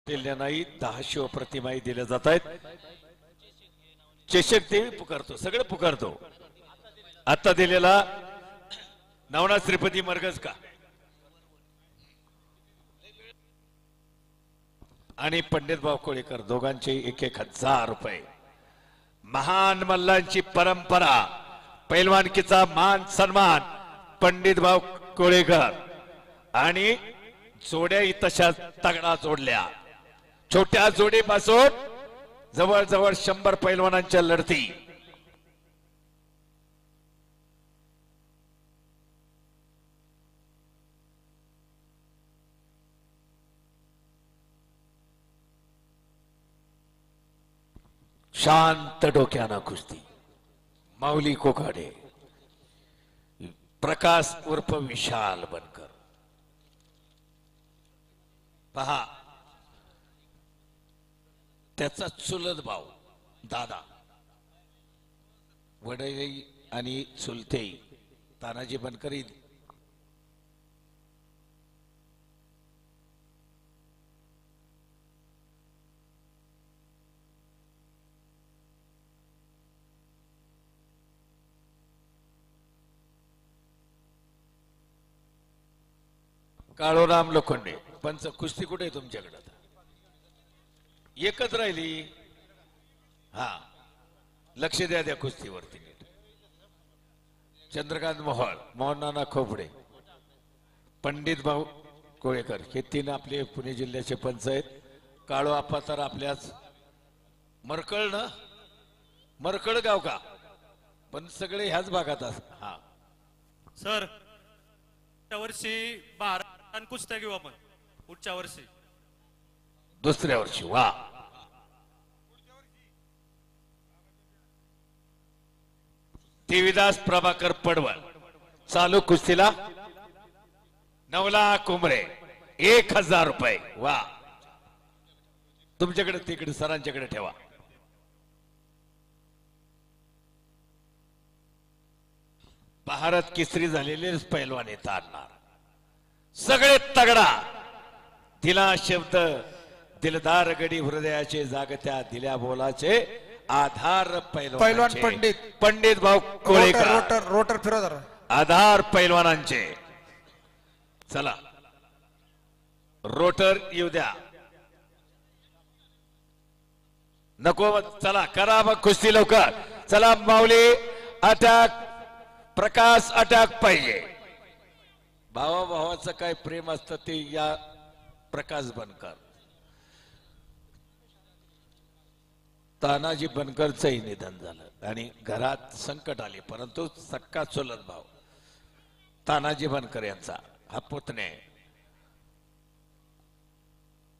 दिल्या नाही 10 शिवप्रतिमाही दिल्या जात आहेत. चषक देवी पुकारतो, सगळे पुकारतो. आता दिलेला नवनाथ श्रीपती मरगज का आणि पंडित भाऊ कोळेकर दोघांचे 1,000 रुपये. महान मल्लांची परंपरा, पैलवानकीचा मान सन्मान पंडित भाऊ कोळेकर आणि जोड्याही तशाच तगडा जोडल्या. छोट्या जोडीपासून जवळजवळ 100 पैलवानांच्या लढती. शांत डोक्यानं कुस्ती. माऊली कोकाडे, प्रकाश उर्फ विशाल बनकर. पहा, त्याचा चुलत भाऊ दादा वडील आणि चुलते तानाजी बनकर. काळोराम लोखंडे पंच. कुस्ती कुठे आहे तुमच्याकडे? एकच राहिली. हा, लक्ष द्या त्या कुस्तीवरती. चंद्रकांत मोहोळ, मोहननाना खोपडे, पंडित भाऊ कोळेकर हे 3 आपले पुणे जिल्ह्याचे पंच आहेत. काळो आप्पा तर आपल्याच मरकळ ना, मरकळ गाव का, पण सगळे ह्याच भागात असतात. हा सर, त्या वर्षी 12 कुस्त्या घेऊ आपण. पुढच्या वर्षी दुसऱ्या वर्षी. वा, देवीदास प्रभाकर पडवळ चालू कुस्तीला 9 लाख कुंभरे 1,000 रुपये. वा, तुमच्याकडे तिकडे सरांच्याकडे ठेवा. भारत केसरी झालेले पैलवान तारणार सगळे तगडा. दिला शब्द दिलदार गडी हृदयाचे जागत्या दिल्या बोलाचे आधार पैलवान पंडित भाऊ कोळेकर. रोटर रोटर फिरव जरा. आधार पैलवानांचे. चला रोटर येऊ द्या. नको, चला करा मग कुस्ती लवकर. चला माऊली अटॅक, प्रकाश अटॅक पाहिजे. भावा भावाचं काय प्रेम असतं ते या प्रकाश बनकर. तानाजी बनकरचंही निधन झालं आणि घरात संकट आले, परंतु सक्का चुलत भाऊ तानाजी बनकर यांचा हा पुतणे.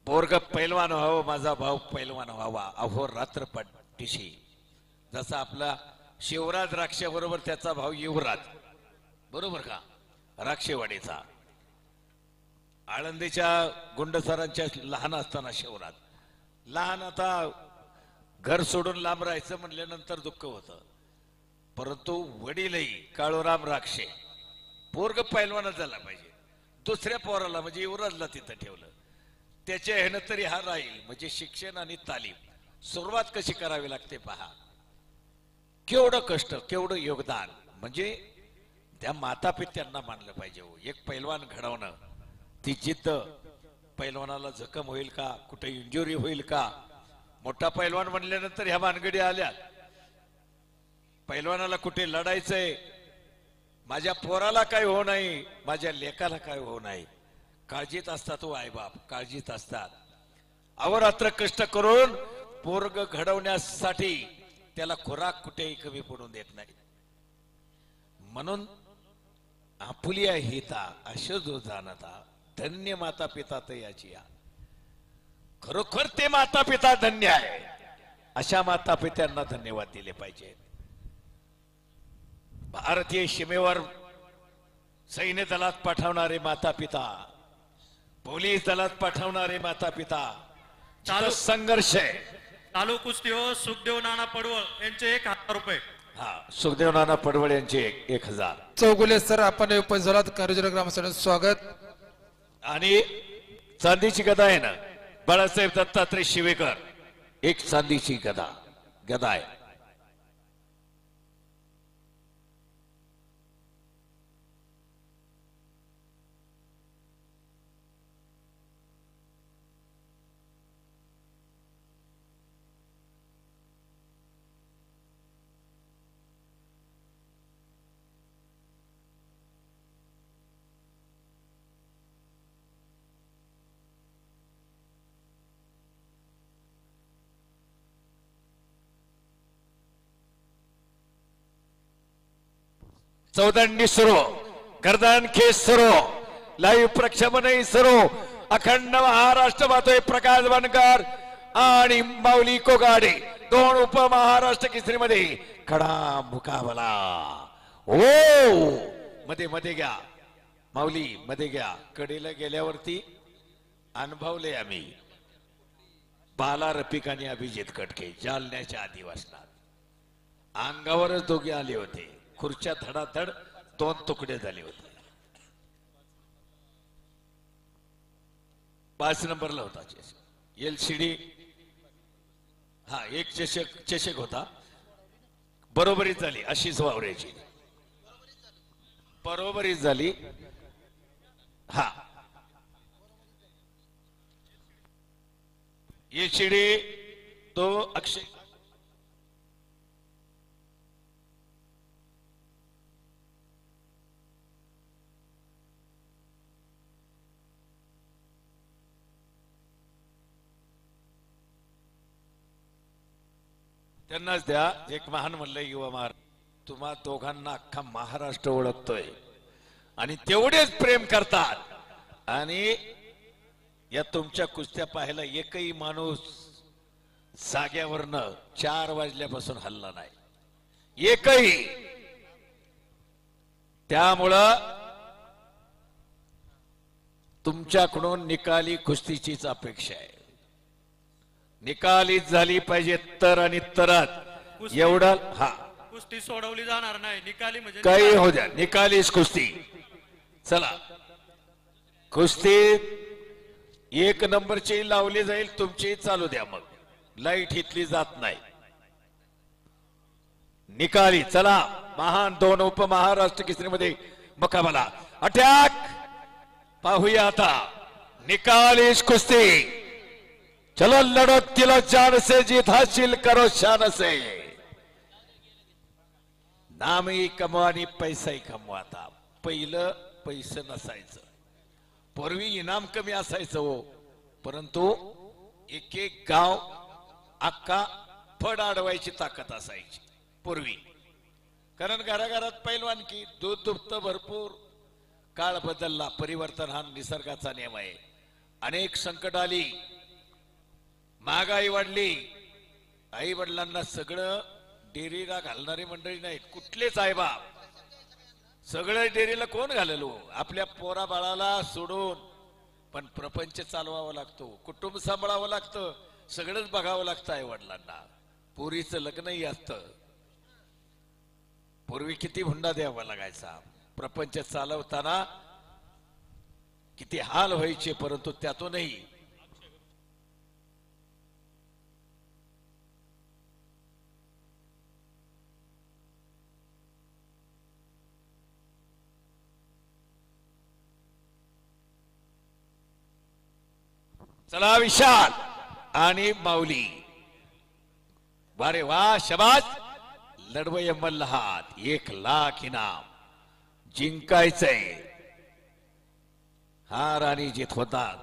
पोरग पैलवान व्हावं, माझा भाऊ पैलवान व्हावा, अहोरात्र पाठीशी. जसा आपला शिवराज राक्षे बरोबर त्याचा भाऊ युवराज, बरोबर का, राक्षेवाडीचा. आळंदीच्या गुंडसरांच्या लहान असताना शिवराज लहान, आता घर सोडून लांब राहायचं म्हणल्यानंतर दुःख होतं, परंतु वडीलही काळोराम राक्षे. पोरग पैलवानच झाला पाहिजे. दुसऱ्या पोराला म्हणजे युवराजला तिथं ठेवलं. त्याच्या ह्यानं तरी हा राहील. म्हणजे शिक्षण आणि तालीम सुरुवात कशी करावी लागते पहा. केवढं कष्ट, केवढं योगदान. म्हणजे त्या माता पित्यांना मानलं पाहिजे. हो, एक पैलवान घडवणं, ती जिद्द. पैलवानाला जखम होईल का, कुठे इंजुरी होईल का. मोठा पैलवान म्हणल्यानंतर ह्या भानगडी आल्या. पैलवानाला कुठे लढायचंय, माझ्या पोराला काय हो नाही, माझ्या लेकाला काय हो नाही. काळजीत असतात हो आईबाप, काळजीत असतात. अहोरात्र कष्ट करून पोरग घडवण्यासाठी त्याला खुराक कुठेही कमी पडून देत नाही. म्हणून आपुलिया हिता अशो जो जाणता धन्य माता पिता तयाची. खरोखर ते माता पिता धन्य आहे. अशा माता पित्यांना धन्यवाद दिले पाहिजे. भारतीय सीमेवर सैन्य दलात पाठवणारे माता पिता, पोलीस दलात पाठवणारे माता पिता, चालू संघर्ष आहे. चालू कुस्ती हो. सुखदेव नाना पडवळ यांचे 1,000 रुपये. हा, सुखदेव नाना पडवळ यांचे 1,000. चौगुले सर, आपण उपस्थित ग्रामस्थांचं स्वागत. आणि चांदीची गदा आहे ना, बाळासाहेब दत्तात्रय शिवेकर एक चांदीची गदा आहे. चौदंडी सुरू, गर्दन खेच सुरू, लाईव्ह प्रक्षेपणही सुरू. अखंड महाराष्ट्र पाहतोय प्रकाश बनकर आणि माऊली कोगाडे दोन उपमहाराष्ट्र केसरीमध्ये खडा मुकाबला. ओ मध्ये मध्ये घ्या माऊली, मध्ये घ्या. कडेला गेल्यावरती अनुभवले आम्ही बाला रफिक आणि अभिजित कटके जालन्याच्या आदिवासनात. अंगावरच दोघे आले होते. खुर्च्या धडाधड दोन तुकडे झाले होते. 5 नंबरला होता चषक LCD. हा एक चषक होता. बरोबरीच झाली अशीच वावरायची, बरोबरीच झाली. हा LCD तो अक्षय त्यांनाच द्या. एक महान म्हणलं युवा महाराज, तुम्हा दोघांना अख्खा महाराष्ट्र ओळखतोय आणि तेवढेच प्रेम करतात. आणि या तुमच्या कुस्त्या पाहायला एकही माणूस जाग्यावरनं 4 वाजल्यापासून हल्ला नाही, एकही. त्यामुळं तुमच्याकडून निकाली कुस्तीचीच अपेक्षा आहे. निकालीच झाली पाहिजे तर आणि तरच एवढा. हा कुस्ती सोडवली जाणार नाही. निकाली म्हणजे काही हो द्या, निकालीच कुस्ती. चला कुस्ती 1 नंबरची लावली जाईल, तुमची चालू द्या. मग लाईट हितली जात नाही. निकाली चला. महान दोन उपमहाराष्ट्र केसरीमध्ये मुकाबला. अटॅक पाहूया आता. निकालीच कुस्ती. चलो लढो तिलो जान से, जीत हासिल करो शान से. नामही कमवा आणि पैसाही कमवा. आता पहिलं पैसे नसायचं, पूर्वी इनाम कमी असायचं हो, परंतु एक एक गाव अख्खा फड अडवायची ताकद असायची पूर्वी. कारण घराघरात पैलवानकी, दूध दुभत भरपूर. काळ बदलला, परिवर्तन हा निसर्गाचा नियम आहे. अनेक संकट आली, महागाई वाढली. आई वडिलांना सगळं डेअरीला घालणारी मंडळी नाहीत, कुठलेच आहे बाप. सगळं डेअरीला कोण घालेलो? आपल्या पोरा बाळाला सोडून. पण प्रपंच चालवावा लागतो, कुटुंब सांभाळावं लागतं, सगळंच बघावं लागतं आई वडिलांना. पोरीचं लग्नही असतं. पूर्वी किती हुंडा द्यावा लागायचा, प्रपंच चालवताना किती हाल व्हायचे, परंतु त्यातूनही चला विशाल आणि माऊली. वारे वा, शबाज. लढवय मल्हात 1 लाख इनाम जिंकायचंय. हार आणि जीत होतात,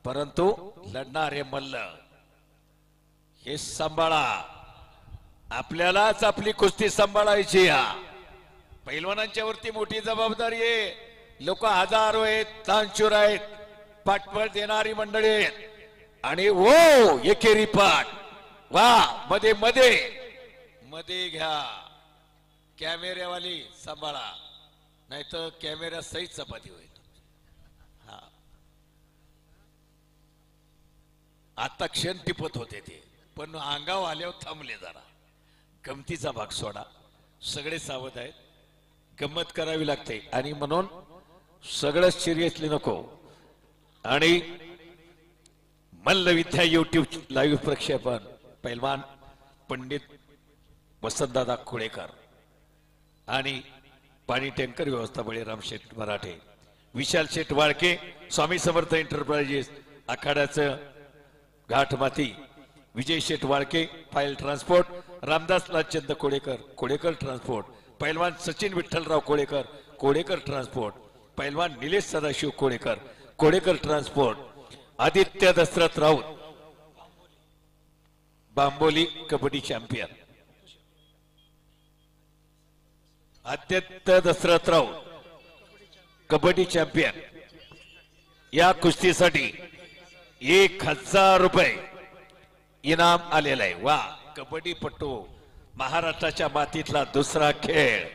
परंतु लढणारे मल्ल हे सांभाळा. आपल्यालाच आपली कुस्ती सांभाळायची. पैलवानांच्या वरती मोठी जबाबदारी आहे. लोक हजारो आहेत, तांचूर आहेत, पाठबळ देणारी मंडळी आहेत. आणि वो एकेरी पाठ. वा, मध्ये मध्ये मध्ये घ्या. कॅमेऱ्यावाली सांभाळा, नाहीतर कॅमेरा सहित चपाती होईल. हा आता क्षण टिपत होते ते, पण अंगावर आल्यावर थांबले जरा. गमतीचा भाग सोडा, सगळे सावध आहेत. गंमत करावी लागते आणि म्हणून सगळं सिरियसली नको. आणि मल्लविद्या युट्यूब लाईव्ह प्रक्षेपण पैलवान पंडित वसंतदादा खोडेकर आणि पाणी टँकर व्यवस्था बळीराम शेठ मराठे, विशाल शेठ वाळके, स्वामी समर्थ एंटरप्राइजेस आखाड्याचं घाटमाती, विजय शेठ वाळके फाईल ट्रान्सपोर्ट, रामदास लालचंद कोडेकर कोडेकर ट्रान्सपोर्ट, पैलवान सचिन विठ्ठलराव कोडेकर कोडेकर ट्रान्सपोर्ट, पैलवान Nilesh Sadashiv Kodekar Kodekar transport, Aditya Dashrath Raut Bamboli kabaddi champion, Aditya Dashrath Raut kabaddi champion, या कुस्तीसाठी 1000 रुपये इनाम आलेलं आहे. वा, कबड्डीपटू महाराष्ट्राच्या मातीतला दुसरा खेळ,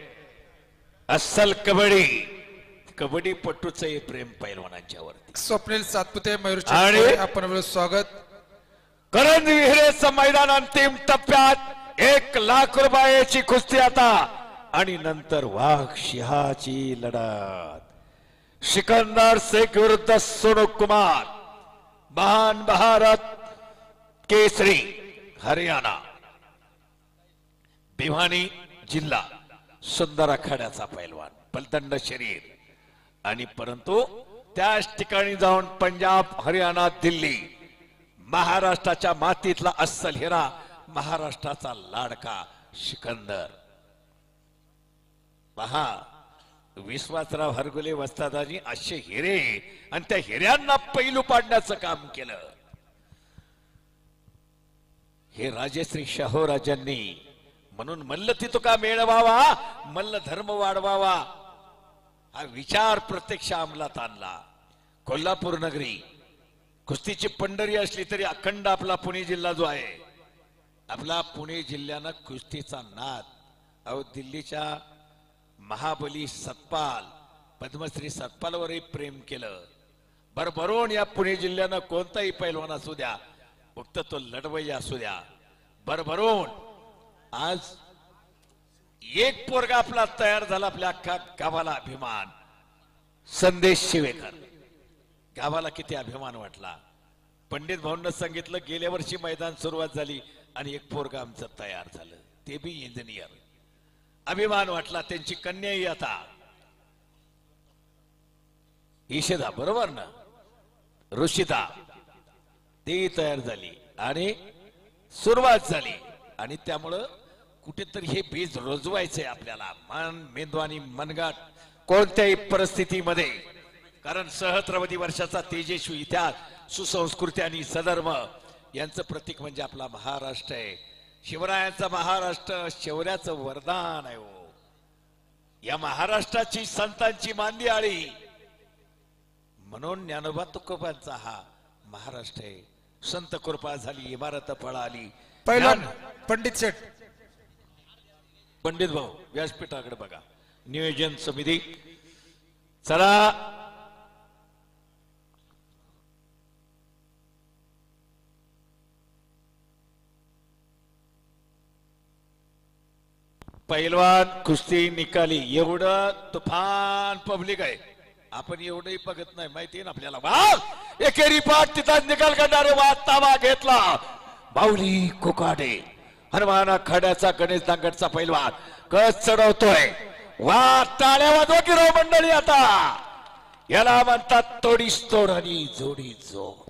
अस्सल कबड्डी, कबड्डीपटूचं हे प्रेम पैलवानांच्या वरती. स्वप्नील सातपुते मयूर आणि- चिंचोळे, आपण आपलं स्वागत. करंज विहिरेचं मैदान अंतिम टप्प्यात 1,00,000 रुपयाची कुस्ती आता आणि नंतर वाघ सिंहाची लढत. सिकंदर शेख विरुद्ध सोनू कुमार, महान भारत केसरी हरियाणा भिवानी जिल्हा, सुंदर आखाड्याचा पैलवान, बलदंड शरीर आणि परंतु त्याच ठिकाणी जाऊन पंजाब हरियाणा दिल्ली महाराष्ट्राच्या मातीतला अस्सल हिरा, महाराष्ट्राचा लाडका सिकंदर. पहा, विश्वासराव हरगुले वस्तादानी असे हिरे आणि त्या हिऱ्यांना पैलू पाडण्याचं काम केलं. हे राजेश्री शाहूराजांनी म्हणून मल्ल तितुका मेळवावा, मल्ल धर्म वाढवावा हा विचार प्रत्यक्ष अंमलात आणला. कोल्हापूर नगरी कुस्तीची पंढरी असली तरी अखंड आपला पुणे जिल्हा जो आहे, आपला पुणे जिल्ह्यानं कुस्तीचा नाद, अहो दिल्लीच्या महाबली सतपाल पद्मश्री सतपालवरही प्रेम केलं. भरभरून या पुणे जिल्ह्यानं कोणताही पैलवान असू द्या, फक्त तो लढवय्या असू द्या, भरभरून आज एक पोरगा आपला तयार झाला. आपल्या अख्खा गावाला अभिमान. संदेश शिवेकर, गावाला किती अभिमान वाटला. पंडित भाऊंना सांगितलं गेल्या वर्षी मैदान सुरुवात झाली आणि एक पोरगा आमचं तयार झालं, ते बी इंजिनियर. अभिमान वाटला. त्यांची कन्याही आता ईशिता, बरोबर ना, ऋषिता, ती तयार झाली आणि सुरुवात झाली. आणि त्यामुळं कुठेतरी हे बीज रोजवायचंय आपल्याला, मन मेंदू आणि मनगाट कोणत्याही परिस्थितीमध्ये. कारण सहस्रावधी वर्षाचा तेजस्वी इतिहास, सुसंस्कृती आणि सधर्म यांचं प्रतीक म्हणजे आपला महाराष्ट्र आहे. शिवरायांचा महाराष्ट्र शौर्याचं वरदान आहे. हो, या महाराष्ट्राची संतांची मांदियाळी म्हणून ज्ञानोबा तुकोबांचा हा महाराष्ट्र आहे. संत कृपा झाली, इमारत पळाली. पैलवान पंडित शेठ, पंडित भाऊ व्यासपीठाकडे बघा. नियोजन समिती, चला पैलवान कुस्ती निकाली. एवढं तुफान पब्लिक आहे, आपण एवढंही बघत नाही, माहिती ना आपल्याला. वाह, एकेरी पाठ तिथं निकाल काढणारे वातावा घेतला बाहुली कोकाडे, हनुमान आखाड्याचा गणेश दांगडचा पैलवान कस चढवतोय. वा, टाळ्या वाजवा की राव मंडळी. आता याला म्हणतात तोडीस तोड आणि जोडी जोड.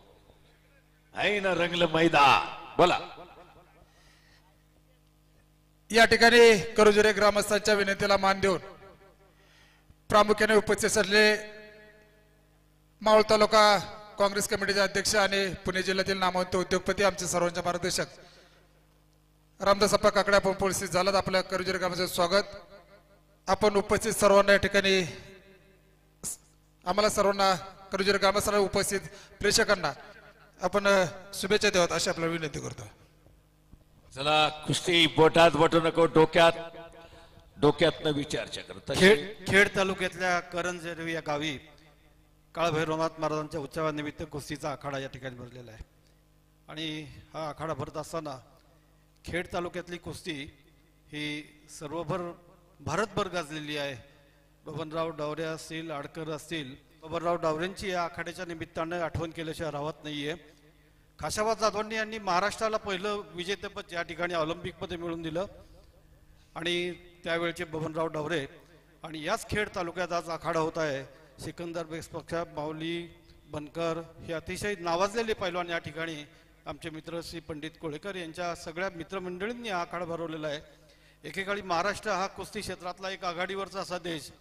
आहे ना रंगलं मैदान. बोला. या ठिकाणी करुजरे ग्रामस्थांच्या विनंतीला मान देऊन प्रामुख्याने उपस्थित असलेले मावळ तालुका काँग्रेस कमिटीचे अध्यक्ष आणि पुणे जिल्ह्यातील नामवंत उद्योगपती, आमचे सर्वांचे मार्गदर्शक रामदासप्पा काकडे आपण उपस्थित झालात. आपल्या करुजरे ग्रामस्थांचे स्वागत. आपण उपस्थित सर्वांना या ठिकाणी, आम्हाला सर्वांना करुजरे ग्रामस्थांना उपस्थित प्रेक्षकांना आपण शुभेच्छा देऊत अशी आपल्याला विनंती करतो. चला, कुस्ती बोटात बटू नको, डोक्यात डोक्यातनं विचार चक्र. खेड तालुक्यातल्या करंजरेवी या गावी काळभैरवनाथ महाराजांच्या उत्सवानिमित्त कुस्तीचा आखाडा या ठिकाणी भरलेला आहे. आणि हा आखाडा भरत असताना खेड तालुक्यातली कुस्ती ही सर्वभर भारतभर गाजलेली आहे. बबनराव डावरे असतील, आडकर असतील, बबनराव डावरेंची या आखाड्याच्या निमित्तानं आठवण केल्याशिवाय राहत नाहीये. खाशाबा जाधवांनी यांनी महाराष्ट्राला पहिलं विजेतेपद या ठिकाणी ऑलिम्पिकमध्ये मिळवून दिलं आणि त्यावेळचे बबनराव डवरे. आणि याच खेड तालुक्यात आज आखाडा होत आहे. सिकंदर बेगपक्षा, माऊली बनकर हे अतिशय नावाजलेले पैलवान या ठिकाणी आमचे मित्र श्री पंडित कोळेकर यांच्या सगळ्या मित्रमंडळींनी हा आखाडा भरवलेला आहे. एकेकाळी महाराष्ट्र हा कुस्ती क्षेत्रातला एक आघाडीवरचा असा देश.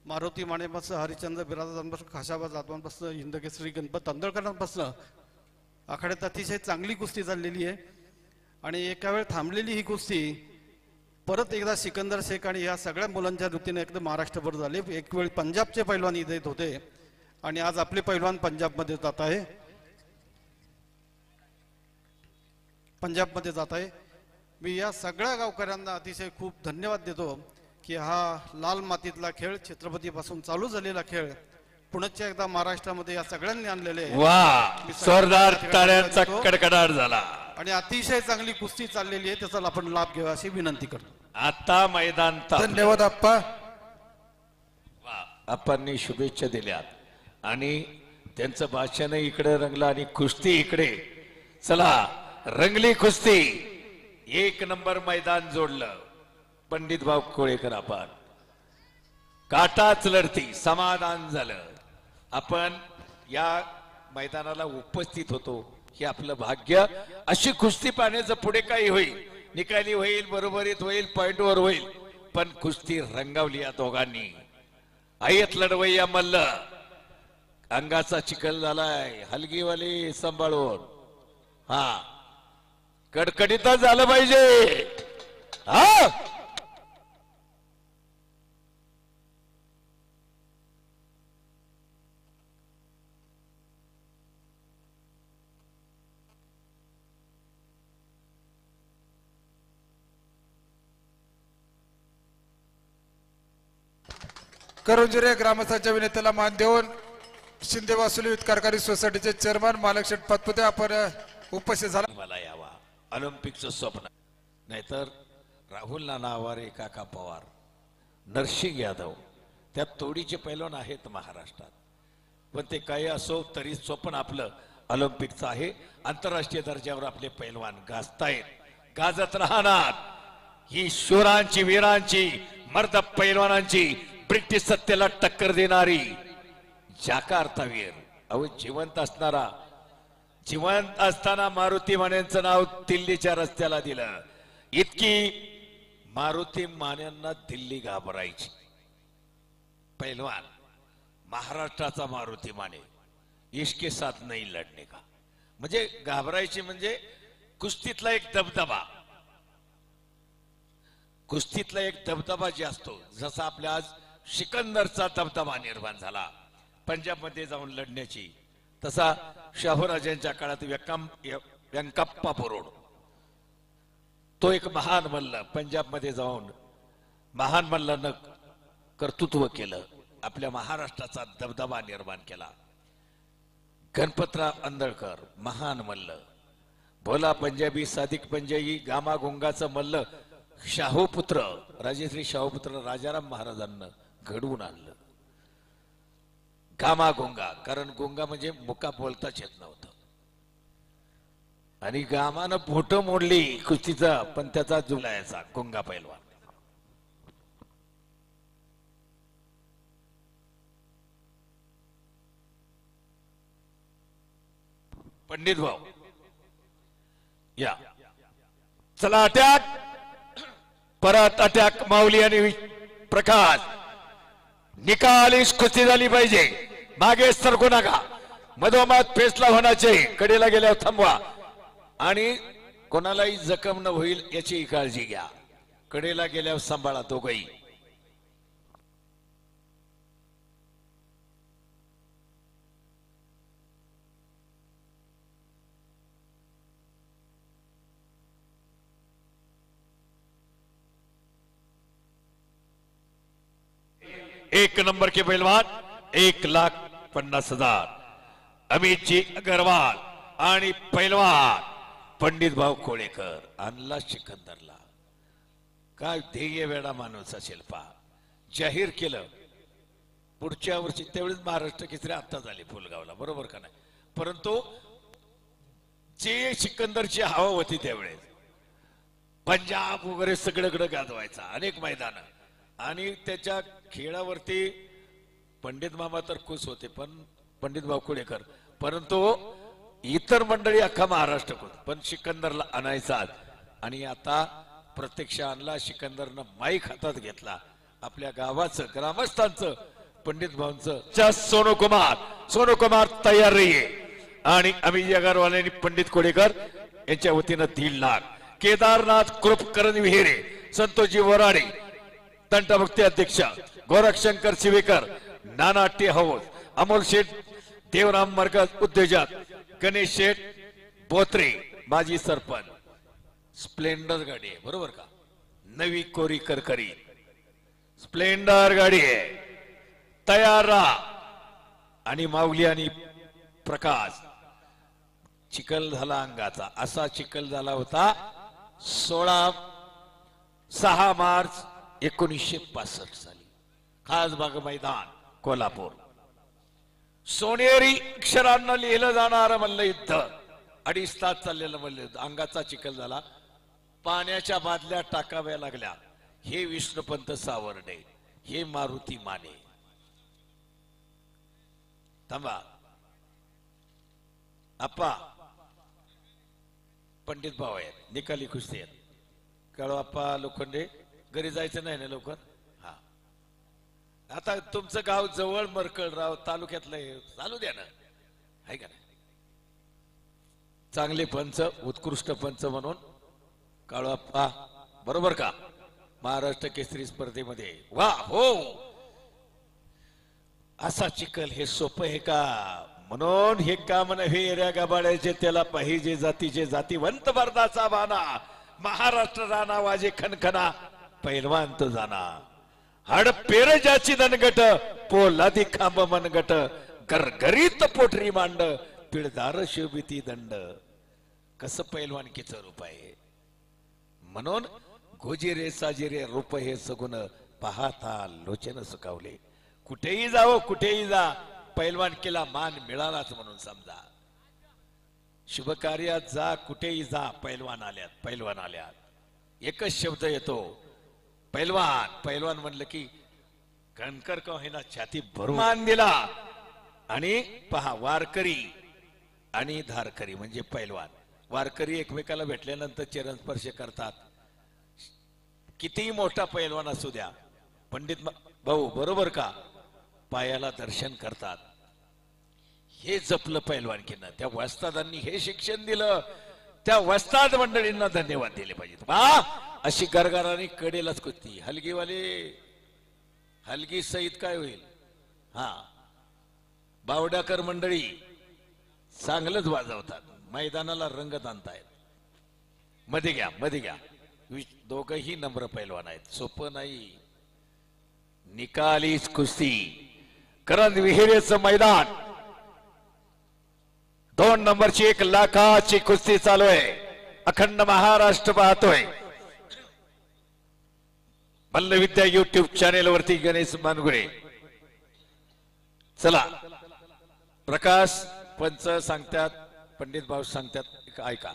मारुती मानेपासून हरिश्चंद्र बिरादारांपासून खाशाबा जाधवांपासून हिंदकेसरी गणपत तांदळकरांपासून आखाड्यात अतिशय चांगली कुस्ती चाललेली आहे. आणि एका वेळ थांबलेली ही कुस्ती परत एकदा सिकंदर शेख आणि या सगळ्या मुलांच्या वृत्तीने एकदम महाराष्ट्रभर झाले. एक वेळ पंजाबचे पैलवान इथे येत होते आणि आज आपले पैलवान पंजाबमध्ये जात आहे. पंजाबमध्ये जात आहे. मी या सगळ्या गावकऱ्यांना अतिशय खूप धन्यवाद देतो की हा लाल मातीतला खेळ छत्रपतीपासून चालू झालेला खेळ पुण्याच्या एकदा महाराष्ट्रामध्ये या सगळ्यांनी आणलेले आहे. वा, जोरदार टाळ्यांचा कडकडाट झाला आणि अतिशय चांगली कुस्ती चाललेली आहे. त्याचा आपण लाभ घ्यावा अशी विनंती करतो. आता मैदान धन्यवाद आप्पा. आपण शुभेच्छा दिल्यात आणि त्यांचं भाषण इकडे रंगलं आणि कुस्ती इकडे. चला, रंगली कुस्ती. एक नंबर मैदान जोडलं पंडित भाऊ कोळेकर. आपण काटाच लढती, समाधान झालं. आपण या मैदानाला उपस्थित होतो हे आपलं भाग्य. अशी कुस्ती पाहण्याचं पुढे काही होईल, निकाली होईल, बरोबरीत होईल, पॉइंटवर होईल, पण कुस्ती रंगावली या दोघांनी. आयत लढवय्या मल्ल, अंगाचा चिखल झालाय, हलगीवाली सांभाळून. हा, कडकडीत झालं पाहिजे. हा, करुंजुरे ग्रामस्थांच्या विनंतीला मान देऊन शिंदे वासुली वित्तकारकारी सोसायटीचे चेअरमन मालक शेठ पतपुते आपण उपस्थित झाला. मला यावा ऑलिम्पिकचं स्वप्न. नाहीतर राहुल नाना आवारे, काका पवार, नरसिंग यादव त्यात तोडीचे पैलवान आहेत महाराष्ट्रात. पण ते काही असो तरी स्वप्न आपलं ऑलिम्पिकचं आहे. आंतरराष्ट्रीय दर्जावर आपले पैलवान गाजतायत, गाजत राहणार. ही शूरांची, वीरांची, मर्द पैलवानांची, ब्रिटिश सत्तेला टक्कर देणारी जाकार्तावीर. अहो, जिवंत असणारा, जिवंत असताना मारुती मानेंचं नाव दिल्लीच्या रस्त्याला दिलं. इतकी मारुती मानेंना दिल्ली घाबरायची. पैलवान महाराष्ट्राचा मारुती माने, इसके साथ नाही लढणे का, म्हणजे घाबरायची. म्हणजे कुस्तीतला एक दबदबा, कुस्तीतला एक दबदबा जे असतो, जसा आपल्या आज सिकंदरचा दबदबा निर्माण झाला पंजाबमध्ये जाऊन लढण्याची, तसा शाहूराजांच्या काळात व्यंकप्पा बोरोड तो एक महान मल्ल पंजाबमध्ये जाऊन महान मल्लानं कर्तृत्व केलं, आपल्या महाराष्ट्राचा दबदबा निर्माण केला. गणपतराव आंदळकर महान मल्ल, भोला पंजाबी, सादिक पंजाबी, गामा गुंगाचं मल्ल शाहूपुत्र, राजेश्री शाहूपुत्र राजाराम महाराजांना घडवून आणलं. गामा गोंगा, कारण गोंगा म्हणजे मुका बोलताच येत नव्हतं आणि गामानं बोट मोडली कुस्तीचा, पण त्याचा जुलायचा गोंगा पैलवान. पंडित भाऊ या, चला अटॅक, परत अटॅक. माऊली आणि प्रकाश, निकालीच कुस्ती झाली पाहिजे. मागे सरकू नका, मधोमध फेसला होण्याचे, कडेला गेल्यावर थांबवा आणि कोणालाही जखम न होईल याची काळजी घ्या. कडेला गेल्यावर सांभाळा दोघही. एक नंबर के पहलवान 1,50,000 अमित जी अग्रवाल आणि पहलवान पंडित भाऊ कोळेकर. आणला सिकंदरला. काय ध्येय वेडा माणूस असेल पा. जाहीर केलं पुढच्या वर्षी, त्यावेळेस महाराष्ट्र केसरी आता झाली फुलगावला, बरोबर का नाही, परंतु जे सिकंदरची हवा होती त्यावेळेस पंजाब वगैरे सगळीकडे गाजवायचा अनेक मैदान आणि त्याच्या खेळावरती पंडित मामा तर खुश होते पण पंडित बावकुळेकर परंतु इतर मंडळी अख्खा महाराष्ट्र खुश पण सिकंदरला आणायचा आणि आता प्रत्यक्ष आणला सिकंदरनं माईक हातात घेतला आपल्या गावाचं ग्रामस्थांचं पंडित भाऊंचं सोनू कुमार तयार रहिये आणि अमित अगरवाल यांनी पंडित कोडेकर यांच्या वतीनं 1.5 लाख केदारनाथ कृपकरण विहिरे संतोषजी वराडे तंटामुक्ती अध्यक्ष गोरखशंकर शिवेकर नाना टी हाऊस अमोल शेठ देवराम मरकज उद्योजक गणेश शेठ बोत्रे माजी सरपंच स्प्लेंडर गाडी आहे बरोबर का नवी कोरी करकरी स्प्लेंडर गाडी आहे तयार राहा आणि माऊली आणि प्रकाश चिखल झाला अंगाचा असा चिखल झाला होता 6 मार्च 1965 साली खासबाग मैदान कोल्हापूर सोनेरी अक्षरांना लिहिलं जाणार मल्लयुद्ध 2.5 तास चाललेलं मल्लयुद्ध अंगाचा चिखल झाला पाण्याच्या बादल्या टाकाव्या लागल्या हे विष्णुपंत सावर्डे हे मारुती माने थांबा आप्पा पंडित भाऊ आहेत निकाली कुस्ती आहेत काळो आप्पा लोखंडे घरी जायचं नाही ना लवकर हा आता तुमचं गाव जवळ मरकळराव तालुक्यातलं आहे चालू द्या ना आहे का नाही चांगले पंच उत्कृष्ट पंच म्हणून काळो आप्पा बरोबर का महाराष्ट्र केसरी स्पर्धेमध्ये वा हो असा चिखल हे सोपं आहे का म्हणून हे काम नव्हे एऱ्या गाबाड्याचे त्याला पाहिजे जातीचे जातीवंत भरताचा बाणा महाराष्ट्र राणा वाजे खनखना पैलवान तो जाना हाड पेर ज्याची दणगट पोलादी खांब मनगट गरगरीत पोटरी मांड पिळदार शोभिती दंड कसं पैलवानकीचं रूप आहे म्हणून गोजिरे साजिरे रूप हे सगुण पाहता लोचन सुकावले कुठेही जावं कुठेही जा पैलवानकीला मान मिळालाच म्हणून समजा शुभ कार्यात जा कुठेही जा पैलवान आल्यात एकच शब्द येतो पैलवान म्हणलं की कणकर का होईना छाती भरून मान दिला आणि पहा वारकरी आणि धारकरी म्हणजे पैलवान वारकरी एकमेकाला भेटल्यानंतर चरण स्पर्श करतात कितीही मोठा पैलवान असू द्या पंडित भाऊ बरोबर का पायाला दर्शन करतात हे जपलं पैलवानकीनं त्या वस्तादांनी हे शिक्षण दिलं त्या वस्ताद मंडळींना धन्यवाद दिले पाहिजेत अशी गरगराने कडेलाच कुस्ती हलगी सहित काय होईल हा बावड्याकर मंडळी चांगलंच वाजवतात मैदानाला रंगत आणतायत मध्ये घ्या दोघही नम्र पैलवान आहेत सोपं नाही निकालीच कुस्ती करंद विहिरेचं मैदान 2 नंबरची 1 लाखाची कुस्ती चालू आहे अखंड महाराष्ट्र पाहतोय मल्लविद्या युट्यूब चॅनेल वरती गणेश मानगुळे चला प्रकाश पंच सांगतात पंडित भाऊ सांगतात ऐका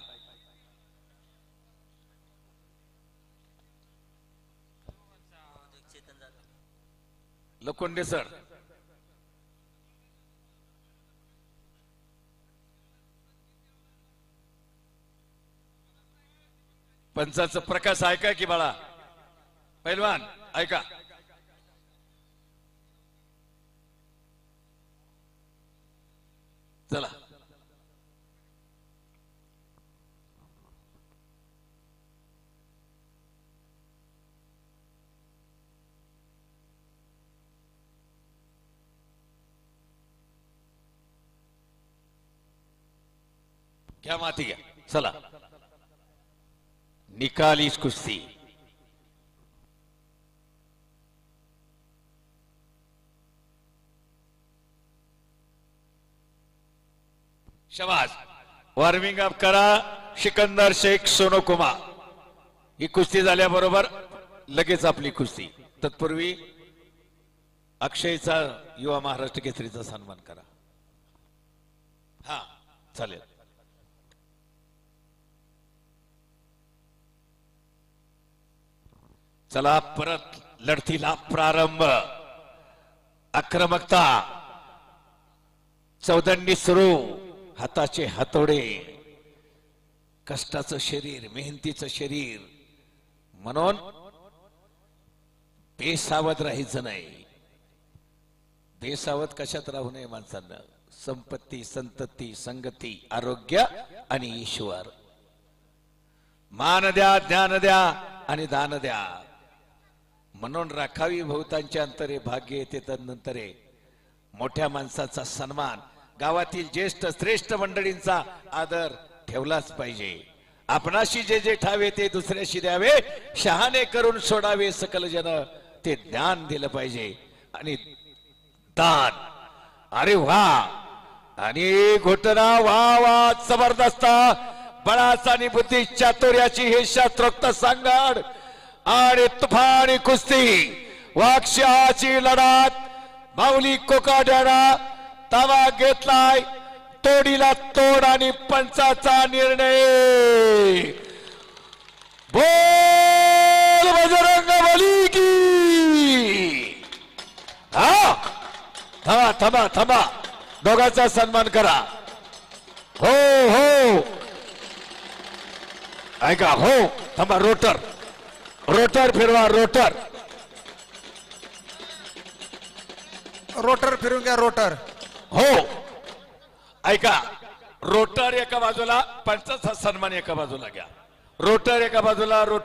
लोखंडे सर पंचाचं प्रकाश ऐका की बाळा पैलवान ऐका चला घ्या माती घ्या चला निकालीच कुस्ती शबाज वॉर्मिंग अप करा सिकंदर शेख सोनू कुमार ही कुस्ती झाल्याबरोबर लगेच आपली कुस्ती तत्पूर्वी अक्षयचा युवा महाराष्ट्र केसरीचा सन्मान करा हा चालेल चला परत लढतीला प्रारंभ. आक्रमकता, चौदंडी सुरू, हाताचे हातोडे, कष्टाचं शरीर, मेहनतीचं शरीर, म्हणून बेसावध राहायचं नाही. बेसावध कशात राहू नये माणसांना. संपत्ती, संतती, संगती, आरोग्य आणि ईश्वर. मान द्या, ज्ञान द्या आणि दान द्या. म्हणून राखावी बहुतांच्या अंतरे भाग्य येते तदनंतरे. मोठ्या माणसाचा सन्मान, गावातील ज्येष्ठ श्रेष्ठ मंडळींचा आदर ठेवलाच पाहिजे. आपणाशी जे जे ठावे ते दुसऱ्याशी द्यावे. शहाणे करून सोडावे सकल जन, ते ज्ञान दिलं पाहिजे. आणि दान, अरे वा, आणि घोटना वा वा, जबरदस्त. बळाचा आणि बुद्धी चातुर्याची हे शास्त्रोक्त सांगड. आणि तुफानी कुस्ती, वाक्षाची लढत. माऊली कोकाड्याला ताबा घेतलाय. तोडीला तोड आणि पंचाचा निर्णय. बोल बजरंग बली की. हा, थांबा थांबा थांबा, दोघांचा सन्मान करा. हो हो, ऐका, हो थांबा. रोटर रोटर फिरवा, रोटर. रोटर फिरून घ्या, रोटर. हो, ऐका, रोटर एका बाजूला, पंचाचा सन्मान एका बाजूला घ्या. रोटर एका बाजूला, रोटर